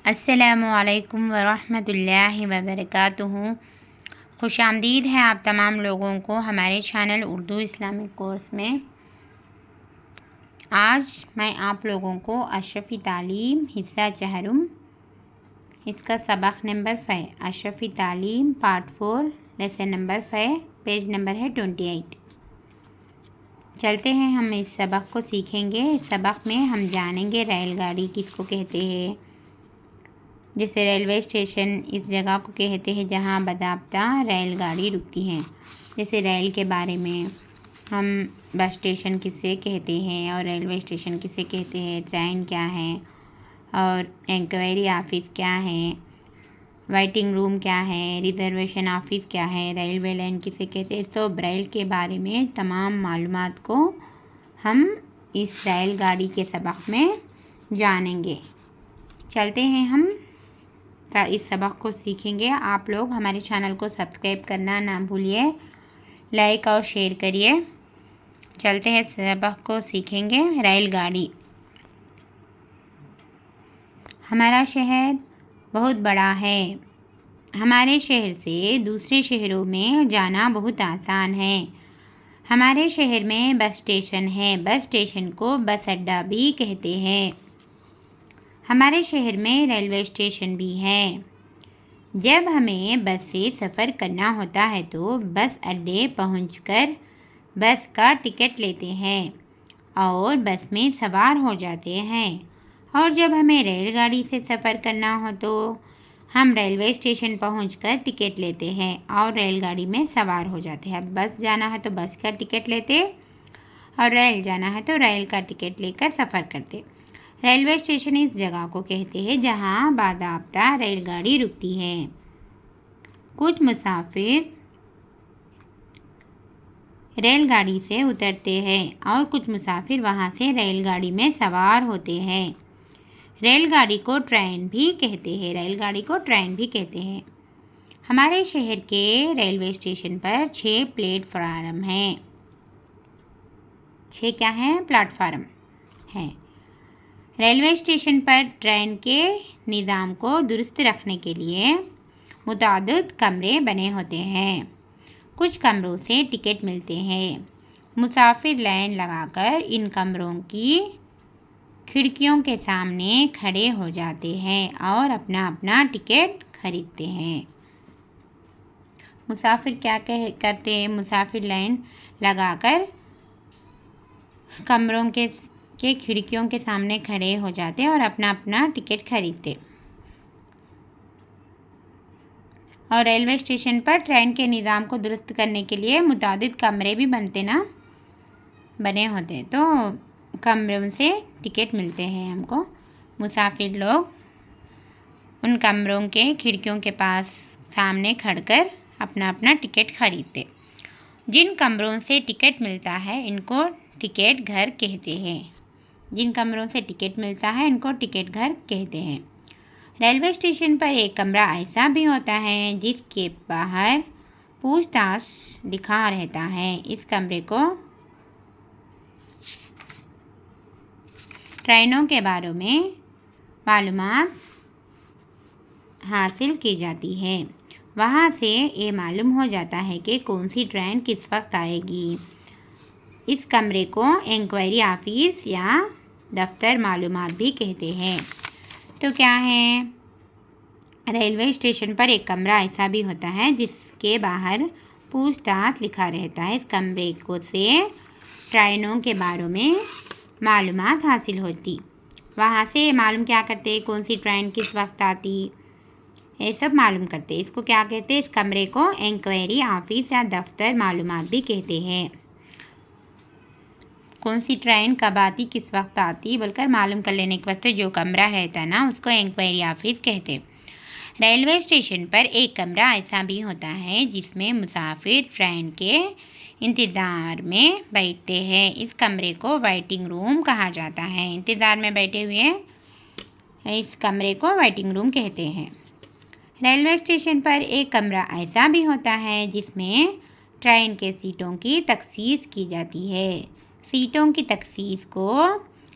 अस्सलामुअलैकुम वरहमतुल्लाहि वबरकातुहू। खुशामदीद है आप तमाम लोगों को हमारे चैनल उर्दू इस्लामिक कोर्स में। आज मैं आप लोगों को अशरफ़ी तालीम हिस्सा चहरुम इसका सबक नंबर 5 अशरफ़ी तालीम part 4 lesson number 5 page number है 28। चलते हैं, हम इस सबक को सीखेंगे। इस सबक में हम जानेंगे रेलगाड़ी किसको कहते हैं। जैसे रेलवे स्टेशन इस जगह को कहते हैं जहां बाकायदा रेलगाड़ी रुकती हैं। जैसे रेल के बारे में हम बस स्टेशन किसे कहते हैं और रेलवे स्टेशन किसे कहते हैं, ट्रेन क्या है और इंक्वायरी ऑफिस क्या है, वेटिंग रूम क्या है, रिजर्वेशन ऑफिस क्या है, रेलवे लाइन किसे कहते हैं। सब रेल के बारे में तमाम मालूमात को हम इस रेलगाड़ी के सबक में जानेंगे। चलते हैं, हम इस सबक को सीखेंगे। आप लोग हमारे चैनल को सब्सक्राइब करना ना भूलिए, लाइक और शेयर करिए। चलते हैं, सबक को सीखेंगे। रेलगाड़ी। हमारा शहर बहुत बड़ा है। हमारे शहर से दूसरे शहरों में जाना बहुत आसान है। हमारे शहर में बस स्टेशन है। बस स्टेशन को बस अड्डा भी कहते हैं। हमारे शहर में रेलवे स्टेशन भी है। जब हमें बस से सफ़र करना होता है तो बस अड्डे पहुंचकर बस का टिकट लेते हैं और बस में सवार हो जाते हैं। और जब हमें रेलगाड़ी से सफ़र करना हो तो हम रेलवे स्टेशन पहुंचकर टिकट लेते हैं और रेलगाड़ी में सवार हो जाते हैं। बस जाना है तो बस का टिकट लेते और रेल जाना है तो रेल का टिकट लेकर सफ़र करते। रेलवे स्टेशन इस जगह को कहते हैं जहां बाकायदा रेलगाड़ी रुकती है। कुछ मुसाफिर रेलगाड़ी से उतरते हैं और कुछ मुसाफिर वहां से रेलगाड़ी में सवार होते हैं। रेलगाड़ी को ट्रेन भी कहते हैं। रेलगाड़ी को ट्रेन भी कहते हैं। हमारे शहर के रेलवे स्टेशन पर 6 प्लेटफार्म हैं। 6 क्या हैं? प्लेटफार्म हैं। रेलवे स्टेशन पर ट्रेन के निज़ाम को दुरुस्त रखने के लिए मुतादिद कमरे बने होते हैं। कुछ कमरों से टिकट मिलते हैं। मुसाफिर लाइन लगाकर इन कमरों की खिड़कियों के सामने खड़े हो जाते हैं और अपना अपना टिकट खरीदते हैं। मुसाफिर क्या करते हैं? मुसाफिर लाइन लगाकर कमरों के खिड़कियों के सामने खड़े हो जाते और अपना अपना टिकट खरीदते। और रेलवे स्टेशन पर ट्रेन के निज़ाम को दुरुस्त करने के लिए मुतादिद कमरे भी बने होते, तो कमरों से टिकट मिलते हैं हमको। मुसाफिर लोग उन कमरों के खिड़कियों के पास सामने खड़कर अपना अपना टिकट खरीदते। जिन कमरों से टिकट मिलता है इनको टिकट घर कहते हैं। जिन कमरों से टिकट मिलता है इनको टिकट घर कहते हैं। रेलवे स्टेशन पर एक कमरा ऐसा भी होता है जिसके बाहर पूछताछ लिखा रहता है। इस कमरे को ट्रेनों के बारे में मालूमात हासिल की जाती है। वहाँ से ये मालूम हो जाता है कि कौन सी ट्रेन किस वक्त आएगी। इस कमरे को इंक्वायरी ऑफिस या दफ्तर मालूमात भी कहते हैं। तो क्या है? रेलवे स्टेशन पर एक कमरा ऐसा भी होता है जिसके बाहर पूछताछ लिखा रहता है। इस कमरे को से ट्रेनों के बारे में मालूमात हासिल होती। वहाँ से मालूम क्या करते? कौन सी ट्रेन किस वक्त आती, ये सब मालूम करते। इसको क्या कहते हैं? इस कमरे को इंक्वायरी ऑफिस या दफ्तर मालूमात भी कहते हैं। कौन सी ट्रेन कब आती, किस वक्त आती बोलकर मालूम कर लेने के वास्ते जो कमरा रहता है ना उसको इंक्वायरी ऑफिस कहते हैं। रेलवे स्टेशन पर एक कमरा ऐसा भी होता है जिसमें मुसाफिर ट्रेन के इंतज़ार में बैठते हैं। इस कमरे को वेटिंग रूम कहा जाता है। इंतज़ार में बैठे हुए इस कमरे को वेटिंग रूम कहते हैं। रेलवे स्टेशन पर एक कमरा ऐसा भी होता है जिसमें ट्रेन के सीटों की तखसीस की जाती है। सीटों की तखसीस को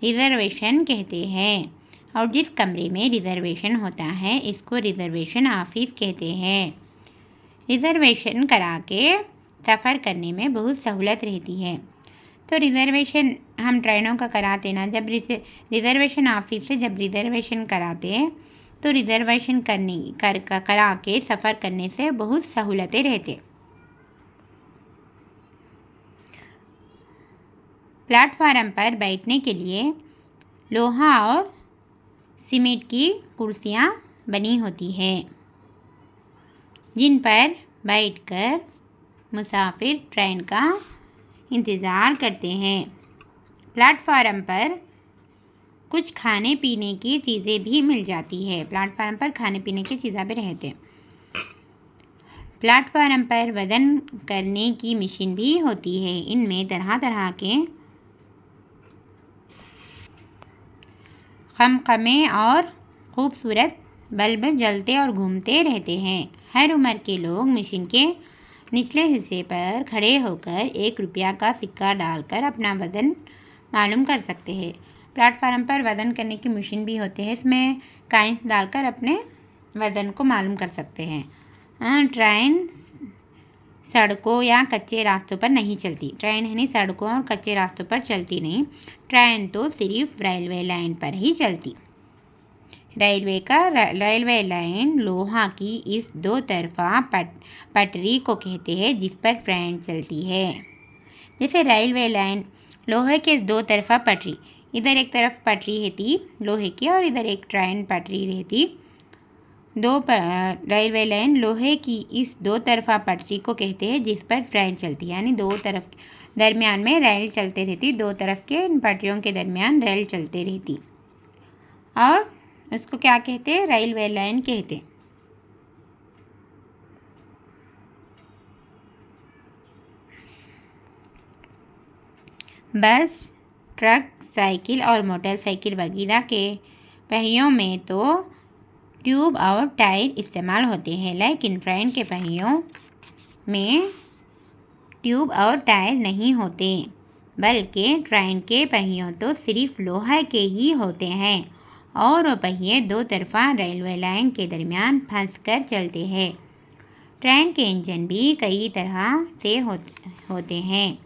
रिज़र्वेशन कहते हैं। और जिस कमरे में रिज़र्वेशन होता है इसको रिज़र्वेशन ऑफिस कहते हैं। रिज़र्वेशन करा के सफ़र करने में बहुत सहूलत रहती है। तो रिज़र्वेशन हम ट्रेनों का कराते ना, जब रिज़र्वेशन ऑफिस से जब रिज़र्वेशन कराते तो रिज़र्वेशन करा के सफ़र करने से बहुत सहूलतें रहते। प्लेटफार्म पर बैठने के लिए लोहा और सीमेंट की कुर्सियाँ बनी होती है जिन पर बैठकर मुसाफिर ट्रेन का इंतज़ार करते हैं। प्लेटफार्म पर कुछ खाने पीने की चीज़ें भी मिल जाती है। प्लेटफार्म पर खाने पीने की चीज़ें भी रहते हैं। प्लेटफार्म पर वज़न करने की मशीन भी होती है। इनमें तरह तरह के खमखमे और खूबसूरत बल्ब जलते और घूमते रहते हैं। हर उम्र के लोग मशीन के निचले हिस्से पर खड़े होकर 1 रुपया का सिक्का डालकर अपना वज़न मालूम कर सकते हैं। प्लेटफार्म पर वज़न करने की मशीन भी होती है। इसमें कॉइन्स डालकर अपने वज़न को मालूम कर सकते हैं। ट्रेन सड़कों या कच्चे रास्तों पर नहीं चलती। ट्रेन है नहीं सड़कों और कच्चे रास्तों पर चलती नहीं। ट्रेन तो सिर्फ रेलवे लाइन पर ही चलती। रेलवे लाइन लोहा की इस 2 तरफा पटरी को कहते हैं जिस पर ट्रेन चलती है। जैसे रेलवे लाइन लोहे के 2 तरफा पटरी, इधर एक तरफ पटरी रहती लोहे की और इधर एक ट्रेन पटरी रहती। रेलवे लाइन लोहे की इस 2 तरफा पटरी को कहते हैं जिस पर ट्रेन चलती है। यानी 2 तरफ दरमियान में रेल चलते रहती, 2 तरफ के इन पटरियों के दरमियान रेल चलते रहती और उसको क्या कहते हैं? रेलवे लाइन कहते हैं। बस, ट्रक, साइकिल और मोटरसाइकिल वगैरह के पहियों में तो ट्यूब और टायर इस्तेमाल होते हैं, लेकिन ट्रेन के पहियों में ट्यूब और टायर नहीं होते, बल्कि ट्रेन के पहियों तो सिर्फ लोहे के ही होते हैं और वो पहिए 2 तरफा रेलवे लाइन के दरमियान फंस कर चलते हैं। ट्रेन के इंजन भी कई तरह से होते हैं।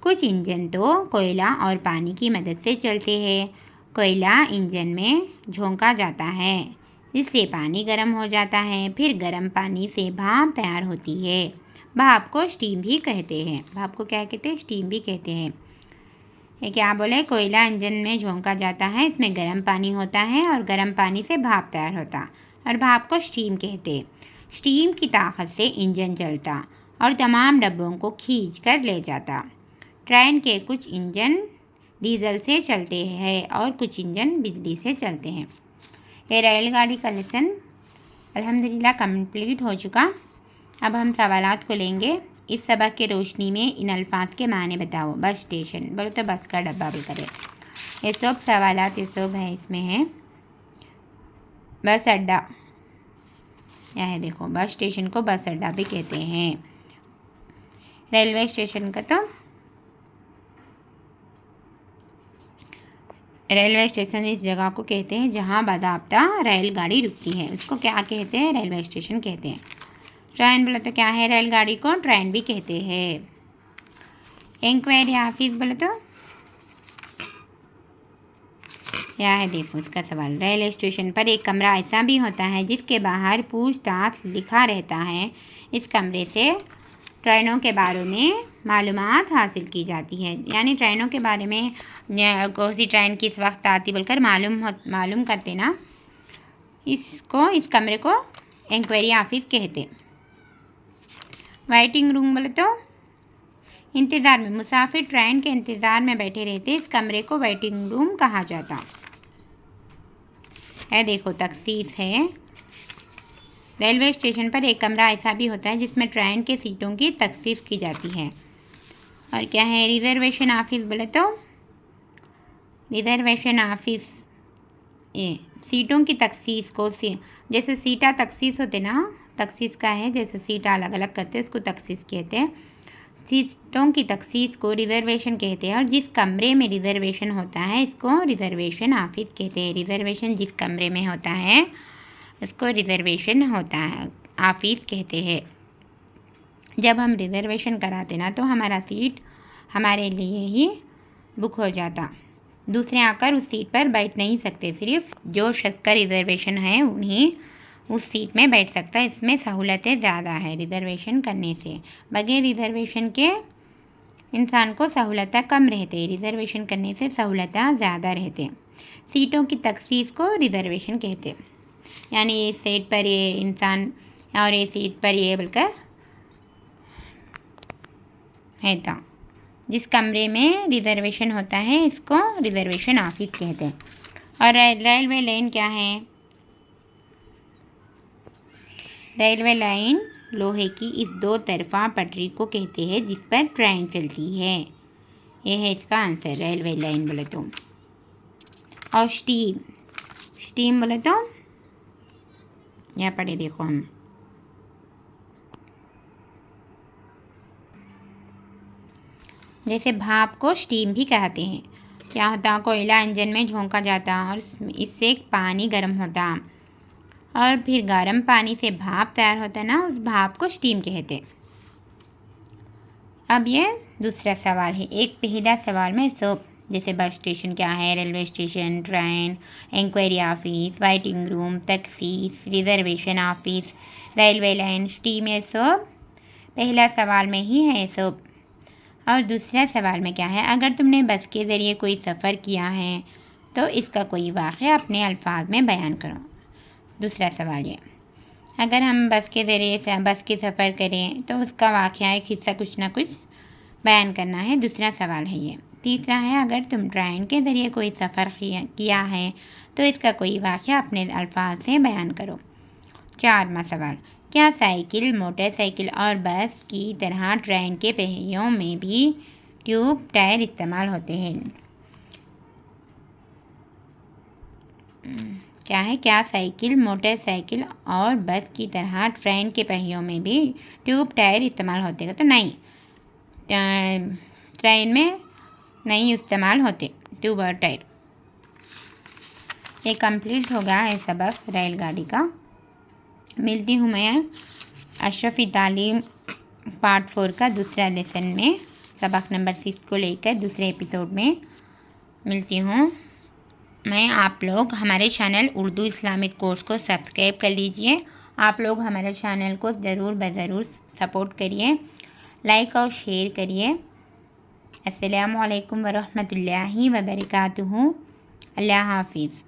कुछ इंजन तो कोयला और पानी की मदद से चलते हैं। कोयला इंजन में झोंका जाता है, इससे पानी गर्म हो जाता है। फिर गर्म पानी से भाप तैयार होती है। भाप को स्टीम भी कहते हैं। भाप को क्या कहते हैं? स्टीम भी कहते हैं। ये क्या बोले? कोयला इंजन में झोंका जाता है, इसमें गर्म पानी होता है और गर्म पानी से भाप तैयार होता और भाप को स्टीम कहते हैं। स्टीम की ताकत से इंजन चलता और तमाम डब्बों को खींच कर ले जाता। ट्रेन के कुछ इंजन डीजल से चलते हैं और कुछ इंजन बिजली से चलते हैं। ये रेलगाड़ी का लेसन अल्हम्दुलिल्लाह कंप्लीट हो चुका। अब हम सवालात को लेंगे। इस सबक के रोशनी में इन अल्फाज के माने बताओ। बस स्टेशन बोलो तो बस का डब्बा भी करें। ये सब सवालात ये सब है इसमें है। बस अड्डा, यह है देखो, बस स्टेशन को बस अड्डा भी कहते हैं। रेलवे स्टेशन का तो रेलवे स्टेशन इस जगह को कहते हैं जहां बाज़ाब्ता रेलगाड़ी रुकती है, उसको क्या कहते हैं? रेलवे स्टेशन कहते हैं। ट्रेन बोले तो क्या है? रेलगाड़ी को ट्रेन भी कहते हैं। इंक्वायरी ऑफिस बोले तो यह है देखो इसका सवाल। रेलवे स्टेशन पर एक कमरा ऐसा भी होता है जिसके बाहर पूछताछ लिखा रहता है। इस कमरे से ट्रेनों के बारे में मालूमात हासिल की जाती है। यानी ट्रेनों के बारे में कौन सी ट्रेन किस वक्त आती बोलकर मालूम करते ना, इस कमरे को इंक्वायरी ऑफिस कहते। वेटिंग रूम बोले तो इंतज़ार में मुसाफिर ट्रेन के इंतज़ार में बैठे रहते, इस कमरे को वेटिंग रूम कहा जाता है। देखो तखसीस है। रेलवे स्टेशन पर एक कमरा ऐसा भी होता है जिसमें ट्रेन के सीटों की तखसीस की जाती है। और क्या है? रिज़र्वेशन ऑफिस बोले तो रिज़र्वेशन ऑफिस ये सीटों की तखसीस को जैसे सीटा तखसीस होते ना, तखसीस का है जैसे सीटा अलग अलग करते हैं, इसको तखसीस कहते हैं। सीटों की तखसीस को रिज़र्वेशन कहते हैं और जिस कमरे में रिज़र्वेशन होता है इसको रिज़र्वेशन ऑफिस कहते हैं। रिज़र्वेशन जिस कमरे में होता है इसको रिज़र्वेशन होता है ऑफिस कहते हैं। जब हम रिज़र्वेशन कराते ना तो हमारा सीट हमारे लिए ही बुक हो जाता, दूसरे आकर उस सीट पर बैठ नहीं सकते। सिर्फ जो शख्स का रिज़र्वेशन है उन्हीं उस सीट में बैठ सकता है। इसमें सहूलतें ज़्यादा है रिज़र्वेशन करने से। बगैर रिज़र्वेशन के इंसान को सहूलतें कम रहते हैं, रिज़र्वेशन करने से सहूलतें ज़्यादा रहते हैं। सीटों की तखसीस को रिज़र्वेशन कहते हैं, यानी ये सीट पर ये इंसान और ये सीट पर ये बोलकर है था। जिस कमरे में रिज़र्वेशन होता है इसको रिज़र्वेशन ऑफिस कहते हैं। और रेलवे लाइन क्या है? रेलवे लाइन लोहे की इस दो तरफा पटरी को कहते हैं जिस पर ट्रेन चलती है। यह है इसका आंसर, रेलवे लाइन बोले तो। और स्टीम बोले तो यहाँ पढ़े देखो हम, जैसे भाप को स्टीम भी कहते हैं। क्या होता? कोयला इंजन में झोंका जाता और इससे पानी गर्म होता और फिर गर्म पानी से भाप तैयार होता ना, उस भाप को स्टीम कहते। अब ये दूसरा सवाल है। एक पहला सवाल में सब जैसे बस स्टेशन क्या है, railway station, train, inquiry office, waiting room, तखसीस, reservation office, railway line, steam, ये सब पहला सवाल में ही है सब। और दूसरा सवाल में क्या है? अगर तुमने बस के ज़रिए कोई सफ़र किया है तो इसका कोई वाक़या अपने अल्फाज में बयान करो। दूसरा सवाल ये, अगर हम बस के ज़रिए बस के सफ़र करें तो उसका वाक़या एक हिस्सा कुछ ना कुछ बयान करना है। दूसरा सवाल है ये। तीसरा है, अगर तुम ट्रेन के ज़रिए कोई सफ़र किया है तो इसका कोई वाक़या अपने अल्फाज से बयान करो। चारवां सवाल, क्या साइकिल, मोटरसाइकिल और बस की तरह ट्रेन के पहियों में भी ट्यूब टायर इस्तेमाल होते हैं? क्या है? क्या साइकिल, मोटरसाइकिल और बस की तरह ट्रेन के पहियों में भी ट्यूब टायर इस्तेमाल होते हैं? तो नहीं, ट्रेन में नहीं इस्तेमाल होते ट्यूब और टायर। ये कंप्लीट हो गया है सबक रेलगाड़ी का। मिलती हूँ मैं अशरफी तालीम पार्ट 4 का दूसरा लेसन में, सबक नंबर 6 को लेकर दूसरे एपिसोड में मिलती हूँ मैं। आप लोग हमारे चैनल उर्दू इस्लामिक कोर्स को सब्सक्राइब कर लीजिए। आप लोग हमारे चैनल को ज़रूर सपोर्ट करिए, लाइक और शेयर करिए। अस्सलामु अलैकुम वरहमतुल्लाहि वबरकातुहू। अल्लाह हाफिज़।